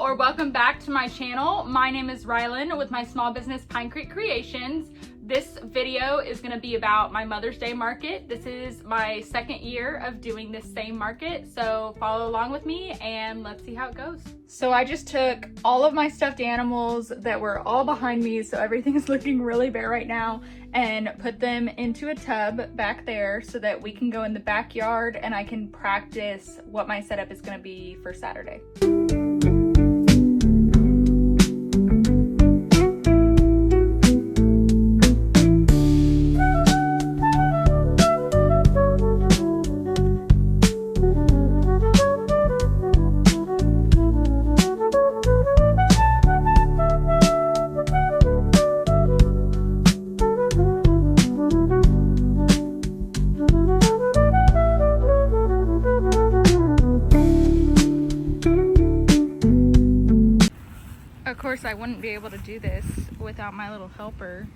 or welcome back to my channel. My name is Rylan with my small business Pine Creek Creations. This video is going to be about my Mother's Day market. This is my second year of doing this same market, so follow along with me and let's see how it goes. So I just took all of my stuffed animals that were all behind me, so everything is looking really bare right now, and put them into a tub back there so that we can go in the backyard and I can practice what my setup is going to be for Saturday. Of course, I wouldn't be able to do this without my little helper.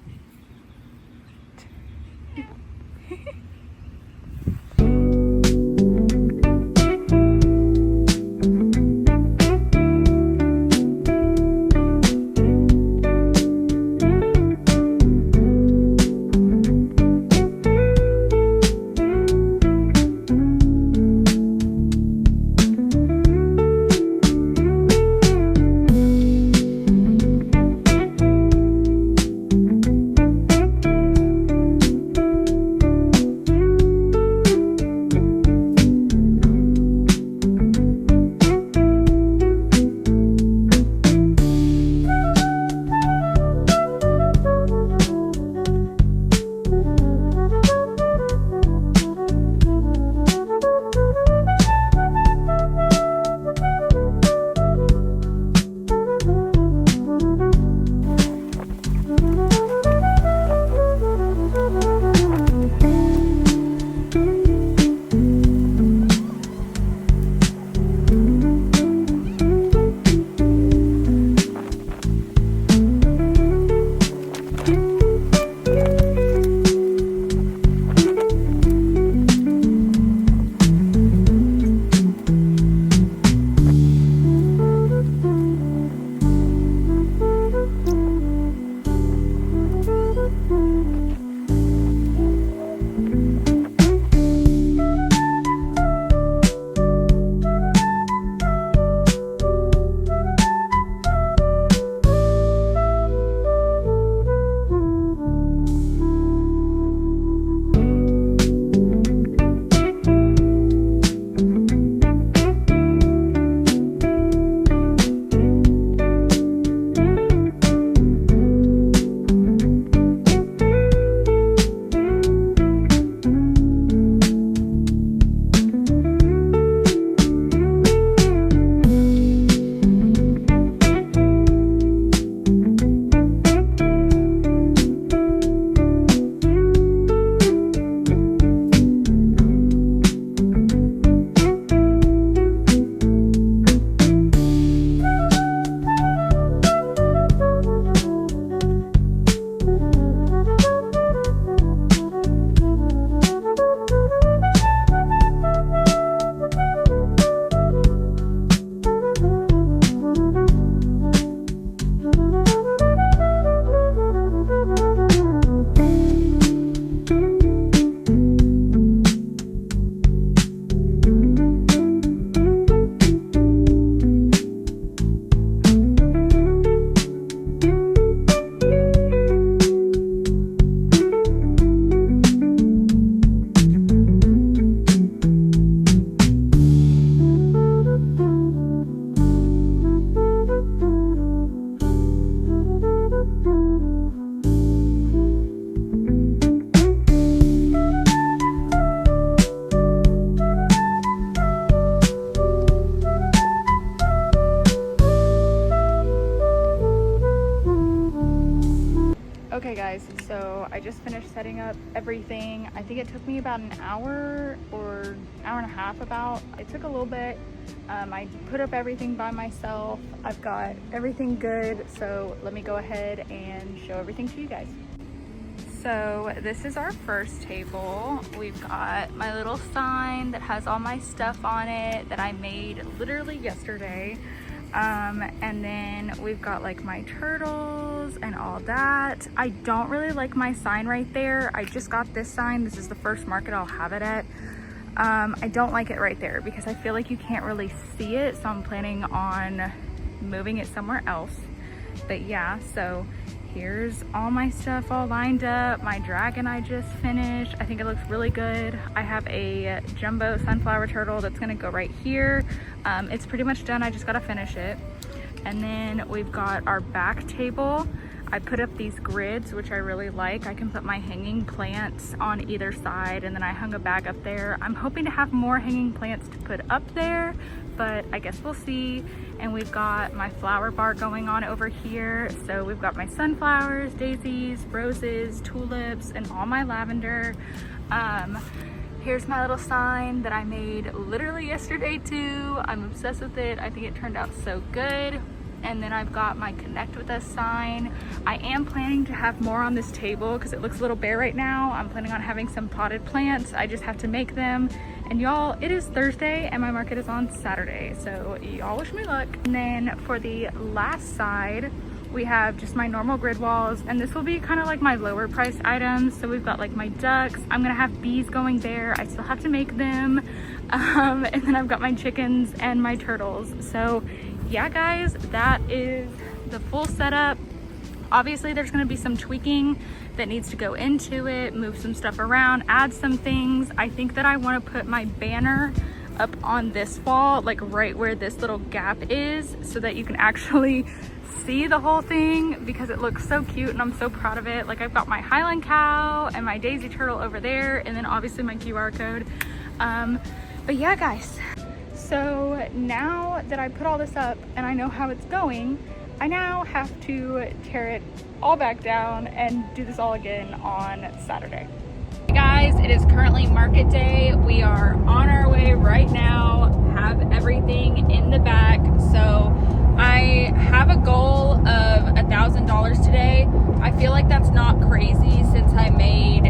Okay guys, so I just finished setting up everything. I think it took me about an hour or hour and a half about. It took a little bit. I put up everything by myself. I've got everything good, so let me go ahead and show everything to you guys. So this is our first table. We've got my little sign that has all my stuff on it that I made literally yesterday. And then we've got like my turtles and all that. I don't really like my sign right there. I just got this sign. This is the first market I'll have it at. I don't like it right there because I feel like you can't really see it, so I'm planning on moving it somewhere else. But yeah, so here's all my stuff all lined up. My dragon I just finished. I think it looks really good. I have a jumbo sunflower turtle that's gonna go right here. It's pretty much done. I just gotta finish it. And then we've got our back table. I put up these grids, which I really like. I can put my hanging plants on either side, and then I hung a bag up there. I'm hoping to have more hanging plants to put up there, but I guess we'll see. And we've got my flower bar going on over here. So we've got my sunflowers, daisies, roses, tulips, and all my lavender. Here's my little sign that I made literally yesterday too. I'm obsessed with it. I think it turned out so good. And then I've got my Connect With Us sign. I am planning to have more on this table because it looks a little bare right now. I'm planning on having some potted plants. I just have to make them. And y'all, it is Thursday and my market is on Saturday, so y'all wish me luck. And then for the last side, we have just my normal grid walls, and this will be kind of like my lower price items. So we've got like my ducks. I'm gonna have bees going there. I still have to make them. And then I've got my chickens and my turtles. So yeah, guys, that is the full setup. Obviously, there's gonna be some tweaking that needs to go into it, move some stuff around, add some things. I think that I wanna put my banner up on this wall, like right where this little gap is, so that you can actually see the whole thing, because it looks so cute and I'm so proud of it. Like, I've got my Highland cow and my daisy turtle over there, and then obviously my QR code. But yeah, guys. So now that I put all this up and I know how it's going, I now have to tear it all back down and do this all again on Saturday. Hey guys, it is currently market day. We are on our way right now, have everything in the back. So I have a goal of $1,000 today. I feel like that's not crazy since I made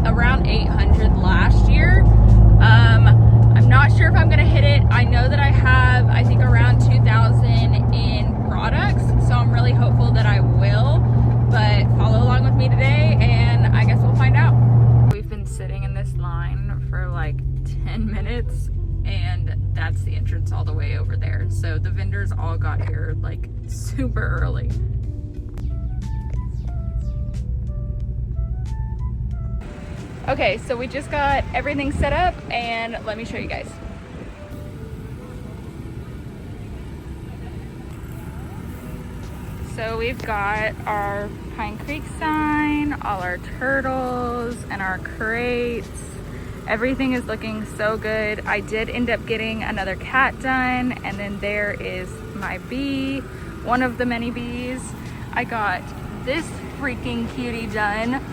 around 800 last year. I'm not sure if I'm gonna hit it. I know that I have, I think, around 2,000 in products, so I'm really hopeful that I will, but follow along with me today and I guess we'll find out. We've been sitting in this line for like 10 minutes and that's the entrance all the way over there. So the vendors all got here like super early. Okay, so we just got everything set up and let me show you guys. So we've got our Pine Creek sign, all our turtles, and our crates. Everything is looking so good. I did end up getting another cat done, and then there is my bee, one of the many bees. I got this freaking cutie done.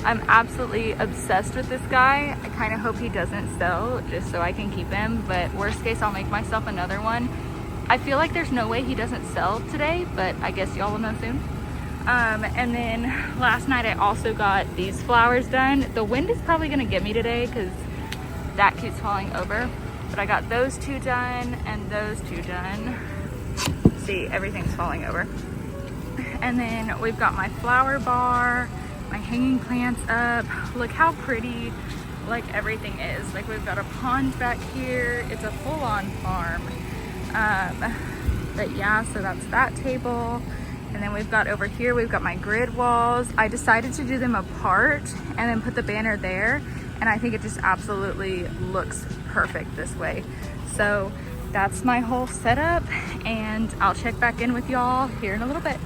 I'm absolutely obsessed with this guy. I kind of hope he doesn't sell just so I can keep him, but worst case, I'll make myself another one. I feel like there's no way he doesn't sell today, but I guess y'all will know soon. And then last night I also got these flowers done. The wind is probably gonna get me today because that keeps falling over, but I got those two done and those two done. See, everything's falling over. And then we've got my flower bar, my hanging plants up. Look how pretty like everything is. Like, we've got a pond back here. It's a full-on farm. But yeah, so that's that table. And then we've got over here, we've got my grid walls. I decided to do them apart and then put the banner there, and I think it just absolutely looks perfect this way. So that's my whole setup, and I'll check back in with y'all here in a little bit.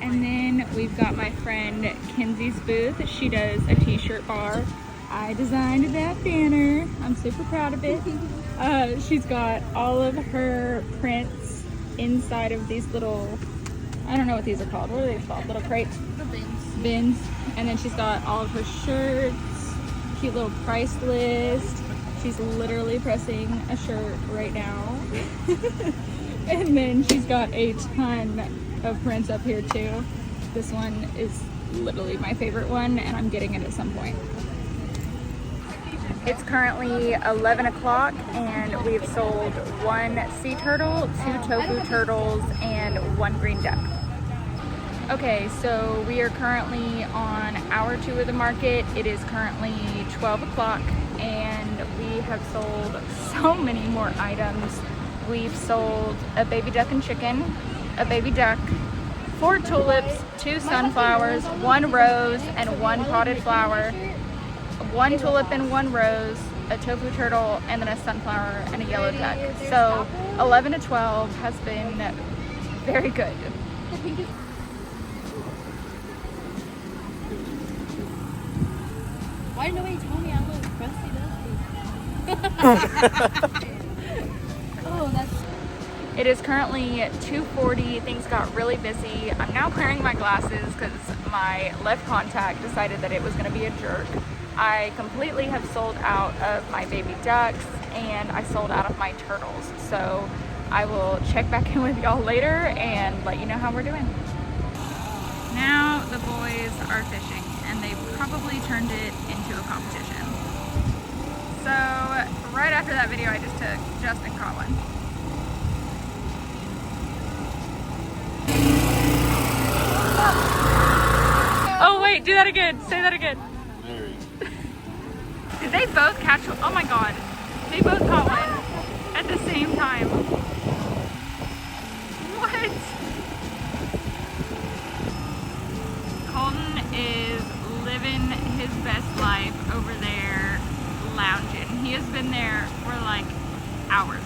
And then we've got my friend Kenzie's booth. She does a t-shirt bar. I designed that banner. I'm super proud of it. She's got all of her prints inside of these little, I don't know what these are called. What are they called? Little crates? The bins. Bins. And then she's got all of her shirts, cute little price list. She's literally pressing a shirt right now. And then she's got a ton of prints up here too. This one is literally my favorite one, and I'm getting it at some point. It's currently 11 o'clock and we've sold 1 sea turtle, 2 tofu turtles, and 1 green duck. Okay, so we are currently on hour 2 of the market. It is currently 12 o'clock and we have sold so many more items. We've sold a baby duck and chicken, a baby duck, 4 tulips, 2 sunflowers, 1 rose, and 1 potted flower, 1 tulip and 1 rose, a tofu turtle, and then a sunflower and a yellow duck. So 11 to 12 has been very good. Why did nobody tell me I look crusty? Oh, that's... It is currently 2:40. Things got really busy. I'm now wearing my glasses because my left contact decided that it was going to be a jerk. I completely have sold out of my baby ducks and I sold out of my turtles. So I will check back in with y'all later and let you know how we're doing. Now the boys are fishing and they probably turned it into a competition. So right after that video I just took, Justin caught one. Oh wait, do that again. Say that again. Did they both catch one? Oh my god. They both caught one at the same time. What? Colton is living his best life over there lounging. He has been there for like hours.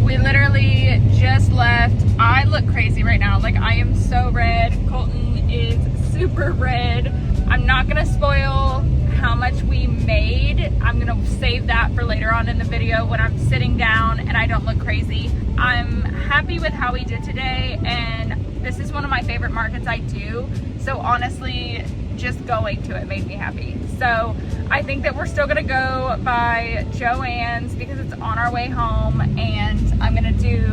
We literally just left. I look crazy right now. Like I am so red. Colton is super red. I'm not gonna spoil how much we made. I'm gonna save that for later on in the video when I'm sitting down and I don't look crazy. I'm happy with how we did today, and this is one of my favorite markets I do. So honestly, just going to it made me happy. So I think that we're still gonna go by Joann's because it's on our way home, and I'm gonna do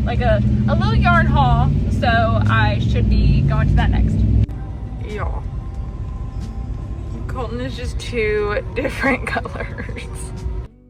like a little yarn haul. So I should be going to that next. Y'all, Colton is just 2 different colors.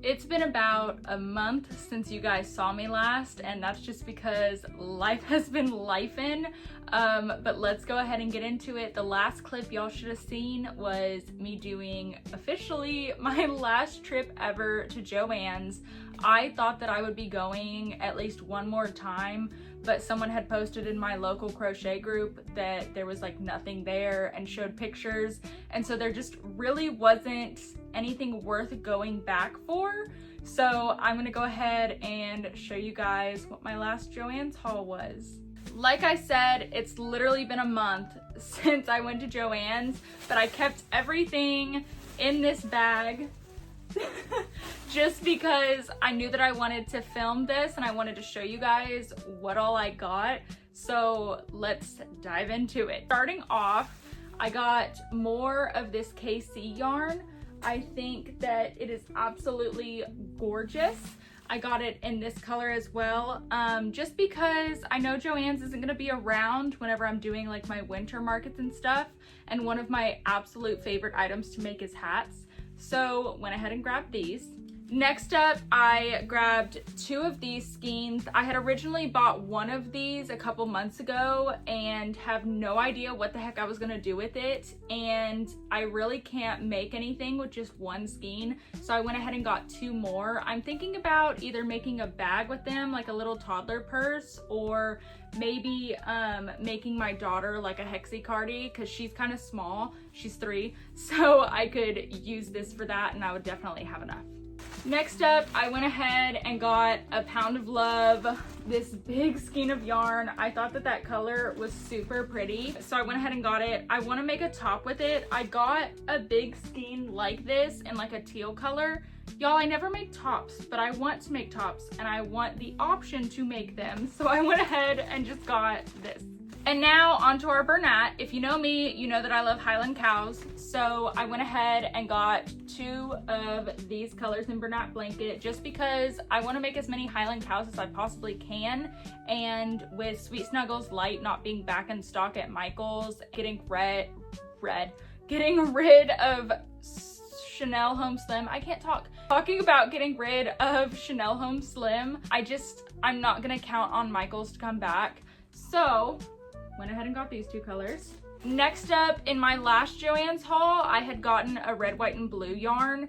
It's been about a month since you guys saw me last, and that's just because life has been lifing. But let's go ahead and get into it. The last clip y'all should have seen was me doing officially my last trip ever to Joann's. I thought that I would be going at least one more time, but someone had posted in my local crochet group that there was like nothing there and showed pictures, and so there just really wasn't anything worth going back for. So I'm gonna go ahead and show you guys what my last Joann's haul was. Like I said, it's literally been a month since I went to Joann's, but I kept everything in this bag just because I knew that I wanted to film this and I wanted to show you guys what all I got. So let's dive into it. Starting off, I got more of this KC yarn. I think that it is absolutely gorgeous. I got it in this color as well, just because I know Joann's isn't gonna be around whenever I'm doing like my winter markets and stuff, and one of my absolute favorite items to make is hats. So went ahead and grabbed these. Next up, I grabbed 2 of these skeins. I had originally bought one of these a couple months ago and have no idea what the heck I was gonna do with it. And I really can't make anything with just one skein. So I went ahead and got 2 more. I'm thinking about either making a bag with them, like a little toddler purse, or maybe making my daughter like a hexie cardi, because she's kind of small, she's 3. So I could use this for that and I would definitely have enough. Next up, I went ahead and got a Pound of Love, this big skein of yarn. I thought that that color was super pretty, so I went ahead and got it. I want to make a top with it. I got a big skein like this in like a teal color Y'all, I never make tops, but I want to make tops and I want the option to make them. So I went ahead and just got this. And now onto our Bernat. If you know me, you know that I love Highland cows. So I went ahead and got 2 of these colors in Bernat blanket just because I want to make as many Highland cows as I possibly can. And with Sweet Snuggles Light not being back in stock at Michael's, getting rid of Chanel Home Slim. I can't talk. Talking about getting rid of Chanel Home Slim, I'm not gonna count on Michael's to come back. So went ahead and got these 2 colors. Next up, in my last Joann's haul, I had gotten a red, white, and blue yarn.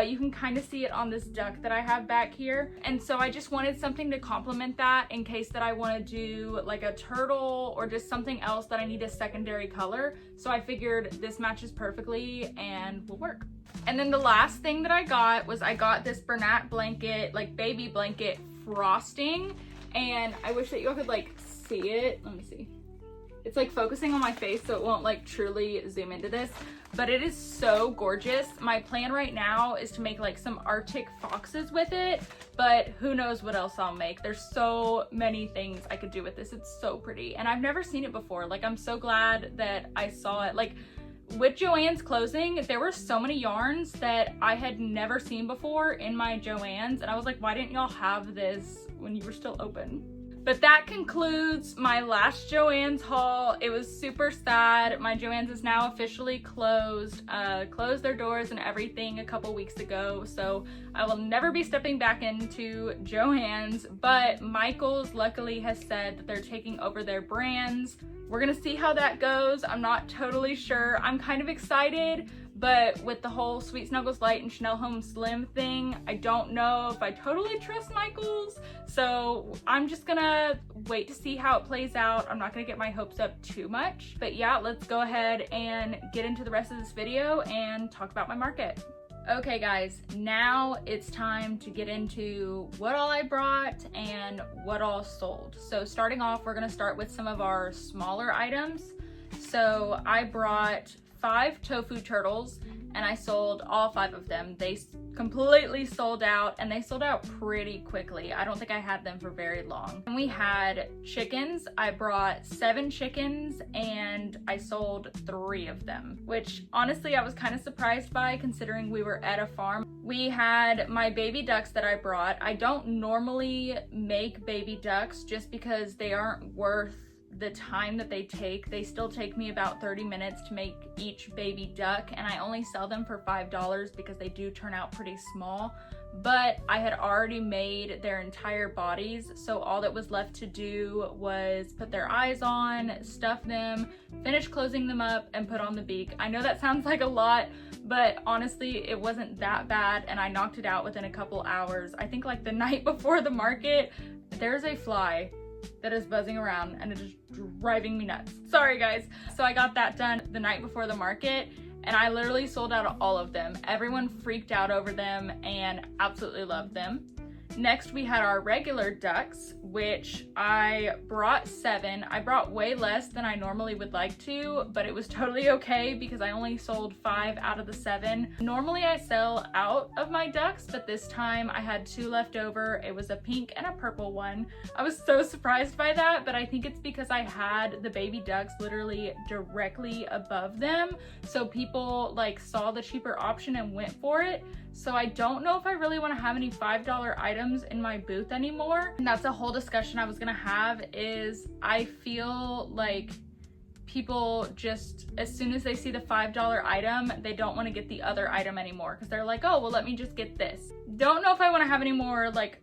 You can kind of see it on this duck that I have back here. And so I just wanted something to complement that in case that I want to do like a turtle or just something else that I need a secondary color. So I figured this matches perfectly and will work. And then the last thing that I got was I got this Bernat blanket, like baby blanket frosting. And I wish that you all could like see it. Let me see. It's like focusing on my face so it won't like truly zoom into this, but it is so gorgeous. My plan right now is to make like some Arctic foxes with it, but who knows what else I'll make. There's so many things I could do with this. It's so pretty and I've never seen it before. Like I'm so glad that I saw it. Like with Joann's closing, there were so many yarns that I had never seen before in my Joann's and I was like, why didn't y'all have this when you were still open? But that concludes my last Joann's haul. It was super sad. My Joann's is now officially closed their doors and everything a couple weeks ago. So I will never be stepping back into Joann's, but Michael's luckily has said that they're taking over their brands. We're gonna see how that goes. I'm not totally sure. I'm kind of excited, but with the whole Sweet Snuggles Light and Chanel Home Slim thing, I don't know if I totally trust Michael's. So I'm just gonna wait to see how it plays out. I'm not gonna get my hopes up too much. But yeah, let's go ahead and get into the rest of this video and talk about my market. Okay guys, now it's time to get into what all I brought and what all sold. So starting off, we're gonna start with some of our smaller items. So I brought 5 tofu turtles and I sold all 5 of them. They completely sold out and they sold out pretty quickly. I don't think I had them for very long. And we had chickens. I brought 7 chickens and I sold 3 of them, which honestly I was kind of surprised by considering we were at a farm. We had my baby ducks that I brought. I don't normally make baby ducks just because they aren't worth the time that they take. They still take me about 30 minutes to make each baby duck and I only sell them for $5 because they do turn out pretty small. But I had already made their entire bodies, so all that was left to do was put their eyes on, stuff them, finish closing them up, and put on the beak. I know that sounds like a lot, but honestly it wasn't that bad and I knocked it out within a couple hours. I think like the night before the market, there's a fly that is buzzing around and it is driving me nuts. Sorry guys. So I got that done the night before the market and I literally sold out of all of them. Everyone freaked out over them and absolutely loved them. Next we had our regular ducks, which I brought 7. I brought way less than I normally would like to, but it was totally okay because I only sold 5 out of the 7. Normally I sell out of my ducks, but this time I had 2 left over. It was a pink and a purple one. I was so surprised by that, but I think it's because I had the baby ducks literally directly above them. So people like saw the cheaper option and went for it. So I don't know if I really want to have any $5 items in my booth anymore. And that's a whole discussion I was gonna have. Is I feel like people just, as soon as they see the $5 item, they don't want to get the other item anymore because they're like, oh, well, let me just get this. Don't know if I want to have any more like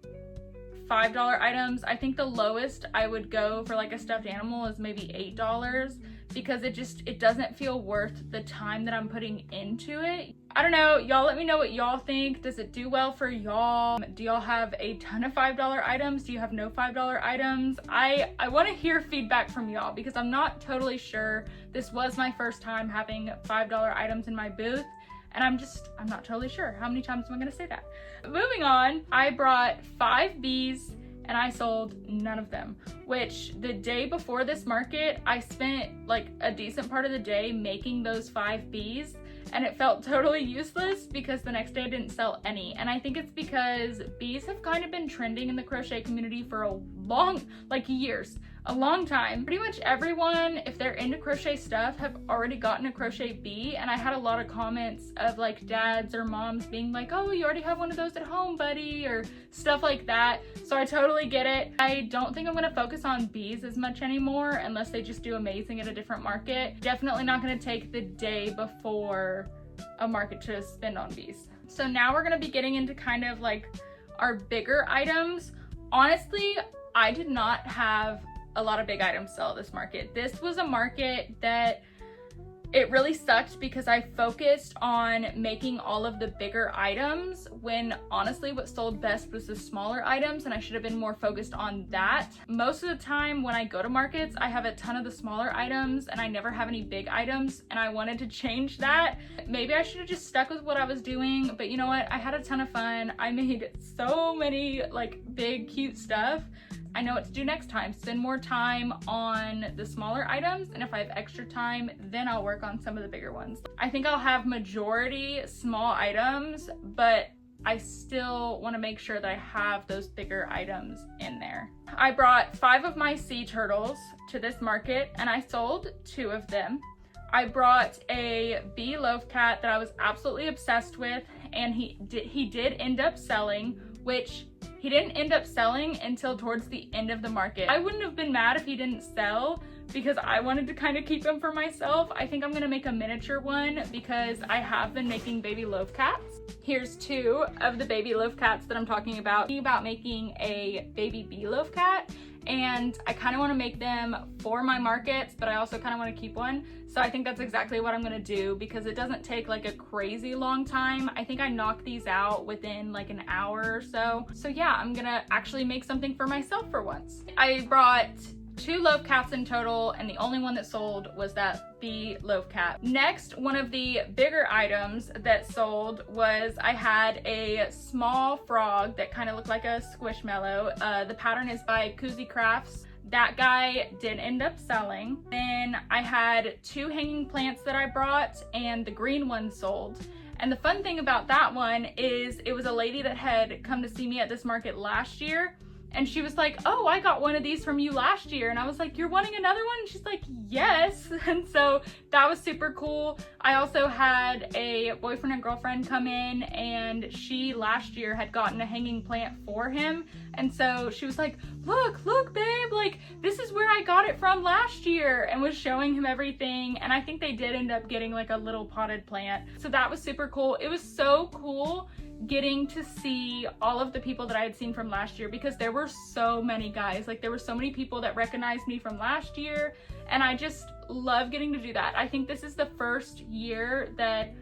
$5 items. I think the lowest I would go for like a stuffed animal is maybe $8 because it doesn't feel worth the time that I'm putting into it. I don't know, y'all let me know what y'all think. Does it do well for y'all? Do y'all have a ton of $5 items? Do you have no $5 items? I want to hear feedback from y'all because I'm not totally sure. This was my first time having $5 items in my booth and I'm not totally sure. How many times am I gonna say that? Moving on, I brought 5 bees and I sold none of them, which the day before this market, I spent like a decent part of the day making those 5 bees. and it felt totally useless because the next day I didn't sell any. And I think it's because bees have kind of been trending in the crochet community for a long time. Pretty much everyone, if they're into crochet stuff, have already gotten a crochet bee, and I had a lot of comments of like dads or moms being like, oh, you already have one of those at home, buddy, or stuff like that. So I totally get it. I don't think I'm gonna focus on bees as much anymore unless they just do amazing at a different market. Definitely not gonna take the day before a market to spend on bees. So now we're gonna be getting into kind of like our bigger items. Honestly, I did not have a lot of big items sell at this market. This was a market that it really sucked because I focused on making all of the bigger items when honestly what sold best was the smaller items, and I should have been more focused on that. Most of the time when I go to markets, I have a ton of the smaller items and I never have any big items, and I wanted to change that. Maybe I should have just stuck with what I was doing, but you know what? I had a ton of fun. I made so many like big cute stuff. I know what to do next time. Spend more time on the smaller items, and if I have extra time, then I'll work on some of the bigger ones. I think I'll have majority small items, but I still want to make sure that I have those bigger items in there. I brought 5 of my sea turtles to this market and I sold 2 of them. I brought a bee loaf cat that I was absolutely obsessed with, and he did end up selling, which he didn't end up selling until towards the end of the market. I wouldn't have been mad if he didn't sell because I wanted to kind of keep him for myself. I think I'm gonna make a miniature one because I have been making baby loaf cats. Here's 2 of the baby loaf cats that I'm talking about. Making a baby bee loaf cat, and I kind of want to make them for my markets, but I also kind of want to keep one. So I think that's exactly what I'm going to do because it doesn't take like a crazy long time. I think I knocked these out within like an hour or so. So yeah, I'm going to actually make something for myself for once. I brought 2 loaf cats in total, and the only one that sold was that bee loaf cat. Next, one of the bigger items that sold was I had a small frog that kind of looked like a squishmallow. The pattern is by Koozie Crafts. That guy did end up selling. Then I had 2 hanging plants that I brought, and the green one sold. And the fun thing about that one is it was a lady that had come to see me at this market last year, and she was like, oh, I got one of these from you last year. And I was like, you're wanting another one? And she's like, yes. And so that was super cool. I also had a boyfriend and girlfriend come in, and she last year had gotten a hanging plant for him. And so she was like, look, babe, like this is where I got it from last year, and was showing him everything. And I think they did end up getting like a little potted plant. So that was super cool. It was so cool getting to see all of the people that I had seen from last year, because there were so many guys, like there were so many people that recognized me from last year, and I just love getting to do that. I think this is the first year that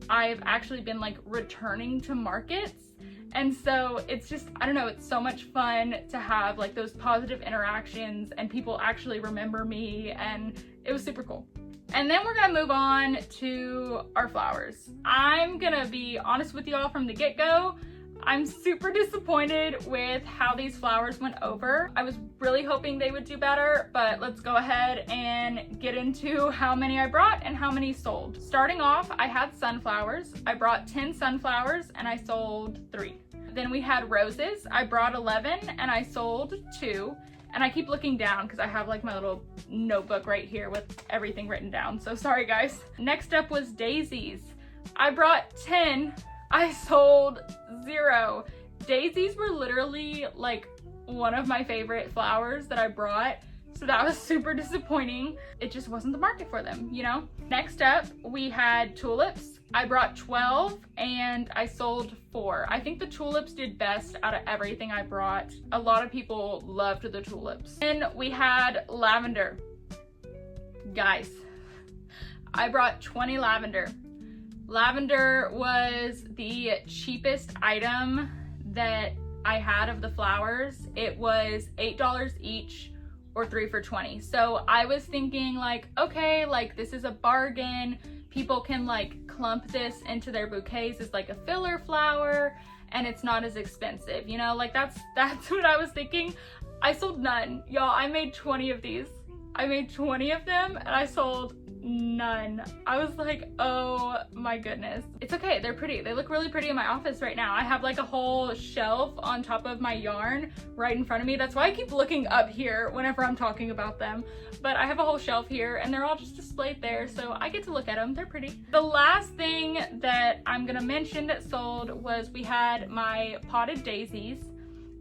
I've actually been like returning to markets, and so it's just, I don't know, it's so much fun to have like those positive interactions and people actually remember me, and it was super cool. And then we're gonna move on to our flowers. I'm gonna be honest with y'all from the get-go. I'm super disappointed with how these flowers went over. I was really hoping they would do better, but let's go ahead and get into how many I brought and how many sold. Starting off, I had sunflowers. I brought 10 sunflowers and I sold 3. Then we had roses. I brought 11 and I sold 2. And I keep looking down because I have like my little notebook right here with everything written down. So sorry guys. Next up was daisies. I brought 10. I sold 0. Daisies were literally like one of my favorite flowers that I brought. So that was super disappointing. It just wasn't the market for them, you know? Next up, we had tulips. I brought 12 and I sold 4. I think the tulips did best out of everything I brought. A lot of people loved the tulips. Then we had lavender. Guys, I brought 20 lavender. Lavender was the cheapest item that I had of the flowers. It was $8 each, or 3 for $20. So I was thinking like, okay, like this is a bargain. People can like clump this into their bouquets as like a filler flower, and it's not as expensive, you know, like that's what I was thinking. I sold none, y'all. I made 20 of these. I made 20 of them and I sold none. I was like, oh my goodness. It's okay, they're pretty. They look really pretty in my office right now. I have like a whole shelf on top of my yarn right in front of me. That's why I keep looking up here whenever I'm talking about them. But I have a whole shelf here and they're all just displayed there, so I get to look at them. They're pretty. The last thing that I'm gonna mention that sold was we had my potted daisies.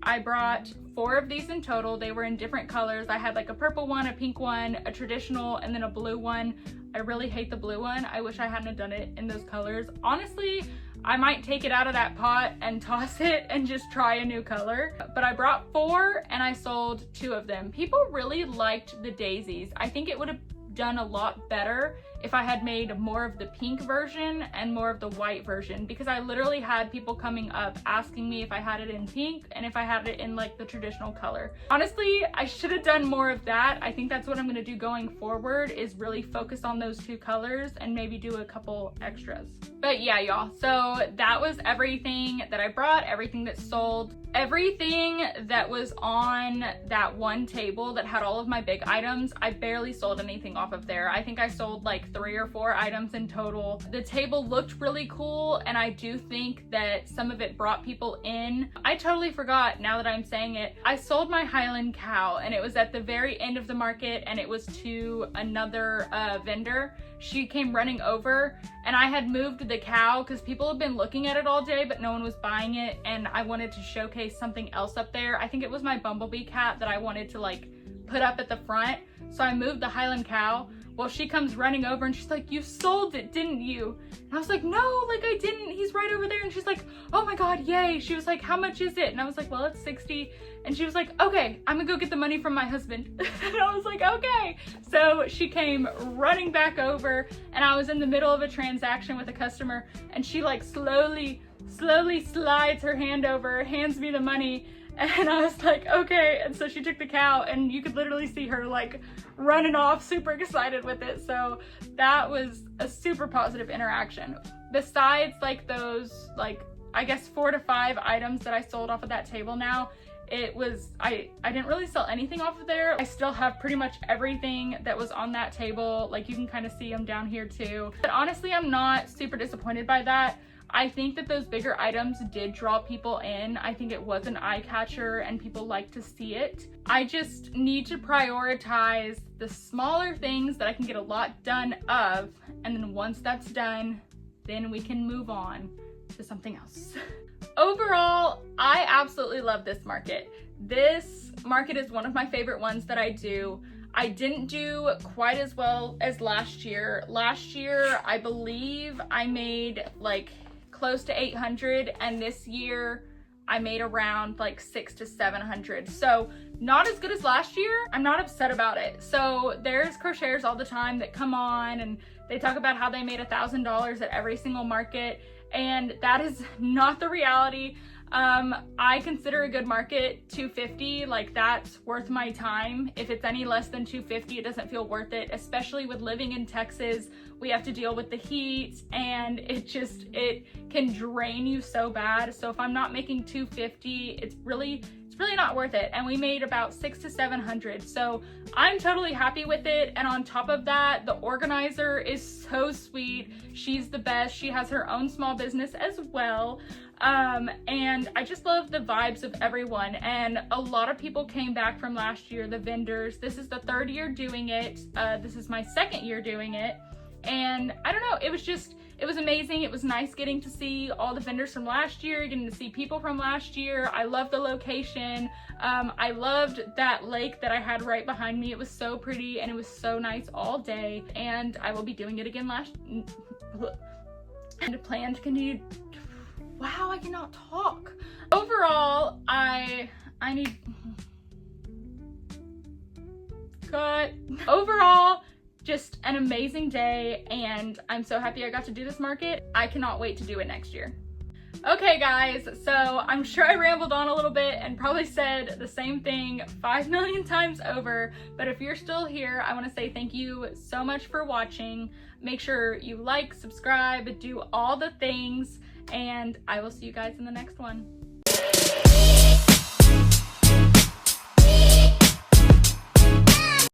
I brought 4 of these in total. They were in different colors. I had like a purple one, a pink one, a traditional, and then a blue one. I really hate the blue one. I wish I hadn't done it in those colors. Honestly, I might take it out of that pot and toss it and just try a new color. But I brought 4 and I sold 2 of them. People really liked the daisies. I think it would have done a lot better if I had made more of the pink version and more of the white version, because I literally had people coming up asking me if I had it in pink and if I had it in like the traditional color. Honestly, I should have done more of that. I think that's what I'm gonna do going forward, is really focus on those 2 colors and maybe do a couple extras. But yeah, y'all, so that was everything that I brought, everything that sold. Everything that was on that one table that had all of my big items, I barely sold anything off of there. I think I sold like 3 or 4 items in total. The table looked really cool, and I do think that some of it brought people in. I totally forgot, now that I'm saying it, I sold my Highland cow, and it was at the very end of the market, and it was to another vendor. She came running over, and I had moved the cow because people have been looking at it all day, but no one was buying it, and I wanted to showcase something else up there. I think it was my bumblebee cat that I wanted to like put up at the front, so I moved the Highland cow. Well, she comes running over and she's like, "You sold it, didn't you?" And I was like, "No, like I didn't. He's right over there." And she's like, "Oh my God, yay." She was like, "How much is it?" And I was like, "Well, it's 60. And she was like, "Okay, I'm gonna go get the money from my husband." And I was like, "Okay." So she came running back over, and I was in the middle of a transaction with a customer, and she like slowly slides her hand over, hands me the money, and I was like, "Okay." And so she took the cow, and you could literally see her like running off, super excited with it. So that was a super positive interaction. Besides like those, like, I guess 4 to 5 items that I sold off of that table now, it was, I didn't really sell anything off of there. I still have pretty much everything that was on that table. Like, you can kind of see them down here too. But honestly, I'm not super disappointed by that. I think that those bigger items did draw people in. I think it was an eye catcher and people like to see it. I just need to prioritize the smaller things that I can get a lot done of, and then once that's done, then we can move on to something else. Overall, I absolutely love this market. This market is one of my favorite ones that I do. I didn't do quite as well as last year. Last year, I believe I made like close to 800, and this year I made around like 600 to 700. So not as good as last year. I'm not upset about it. So there's crocheters all the time that come on and they talk about how they made $1,000 at every single market, and that is not the reality. I consider a good market $250, like that's worth my time. If it's any less than $250, it doesn't feel worth it, especially with living in Texas. We have to deal with the heat, and it can drain you so bad. So if I'm not making $250, it's really not worth it. And we made about 600 to 700. So I'm totally happy with it. And on top of that, the organizer is so sweet. She's the best. She has her own small business as well. And I just love the vibes of everyone. And a lot of people came back from last year, the vendors. This is the 3rd year doing it. This is my 2nd year doing it. And I don't know, it was amazing. It was nice getting to see all the vendors from last year, getting to see people from last year. I love the location. I loved that lake that I had right behind me. It was so pretty and it was so nice all day. And I will be doing it again and plan to continue. Wow, I cannot talk. Overall, I need cut. Overall, just an amazing day, and I'm so happy I got to do this market. I cannot wait to do it next year. Okay guys, so I'm sure I rambled on a little bit and probably said the same thing 5 million times over, but if you're still here, I want to say thank you so much for watching. Make sure you like, subscribe, do all the things, and I will see you guys in the next one.